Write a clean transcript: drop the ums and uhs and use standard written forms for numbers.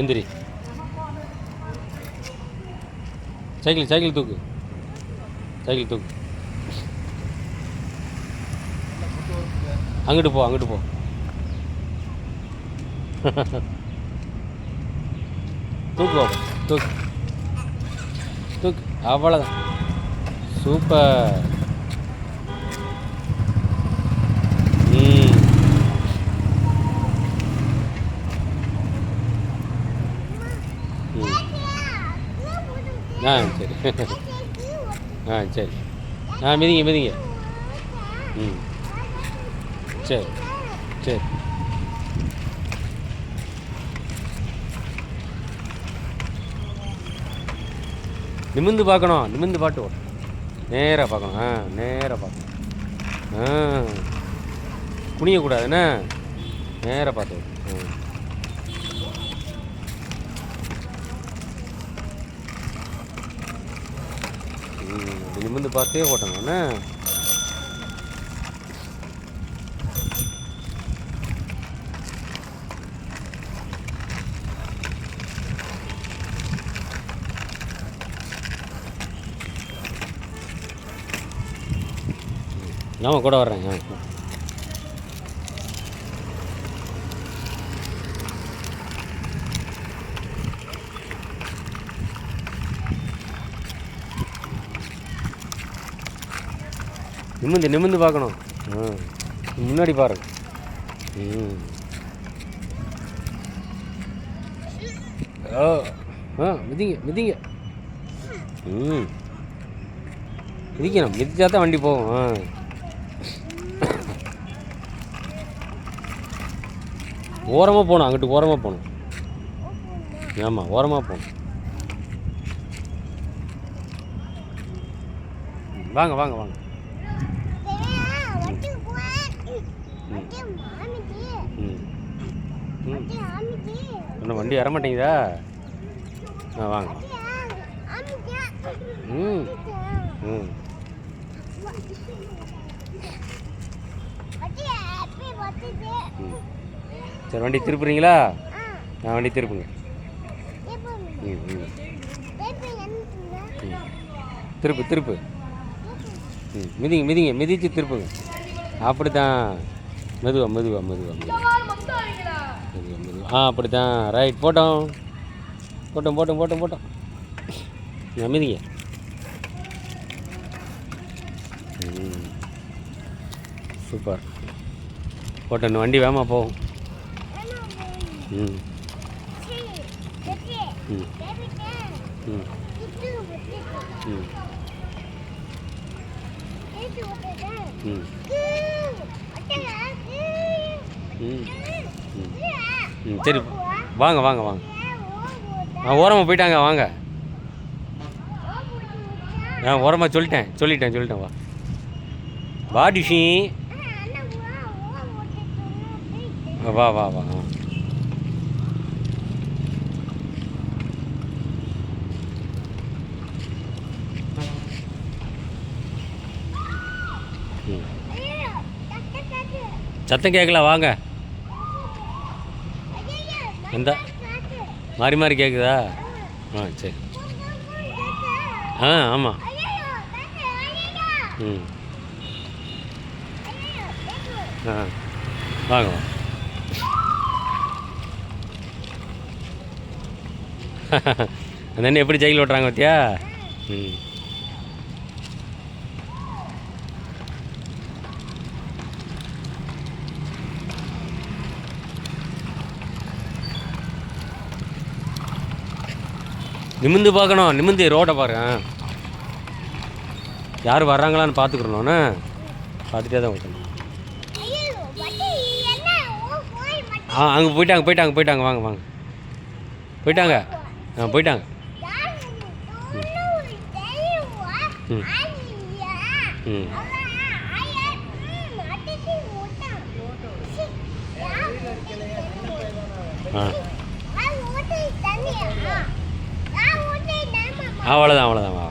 எந்திரி. சைக்கிள் தூக்கு. அங்கிட்டு போ தூக்கு பாப்பா, தூக்கு. அவ்வளோதான். சூப்பர். சரி. சரி. மிதிங்க. சரி. நிமிந்து பார்க்கணும். நிமிந்து பாட்டு ஓடும். நேராக பார்க்கணும். நேராக பார்க்கணும். குனியக்கூடாதுண்ணே. நேராக பார்த்து ஓடும். நிமிந்து பார்த்தே ஓட்டணும்ண்ணே. நான் கூட வர்றேன். நிமிந்து பார்க்கணும். முன்னாடி பாருங்க. மிதிங்க. மிதிக்கணும். மிதிச்சா தான் வண்டி போகும். ஓரமாக போகணும். அங்கிட்டு ஓரமாக போகணும். ஆமாம், ஓரமாக போகணும். வாங்க. இன்னும் வண்டி வர மாட்டேங்குதா? வாங்க. சரி, வண்டி திருப்புறீங்களா? வண்டி திருப்புங்க. திருப்பு. மிதிங்க. மிதிச்சு திருப்புங்க. அப்படித்தான். மெதுவா. அப்படித்தான். ரைட். போட்டோம். மிதிங்க. சூப்பர். போட்டோன்னு வண்டி வேகமாக போகும். சரி, வாங்க. ஓரமாக போயிட்டாங்க. வாங்க. ஓரமாக சொல்லிட்டேன். வா டிஷி. வா. சத்தம் கேட்கல. வாங்க. எந்த மாறி கேட்குதா? சரி. ஆமாம். வாங்க. அந்த அண்ணன் எப்படி சைக்கிள் ஓட்டுறாங்க பார்த்தியா? நிமிந்து பார்க்கணும். நிமிந்து ரோட்டை பாரு. யார் வர்றாங்களான்னு பார்த்துக்கிறோன்னு பார்த்துட்டே தான் ஓட்டணும். அங்கே போயிட்டாங்க. வாங்க. போயிட்டாங்க. ஆ அவ்வளோதான் அவ்வளோதான் வா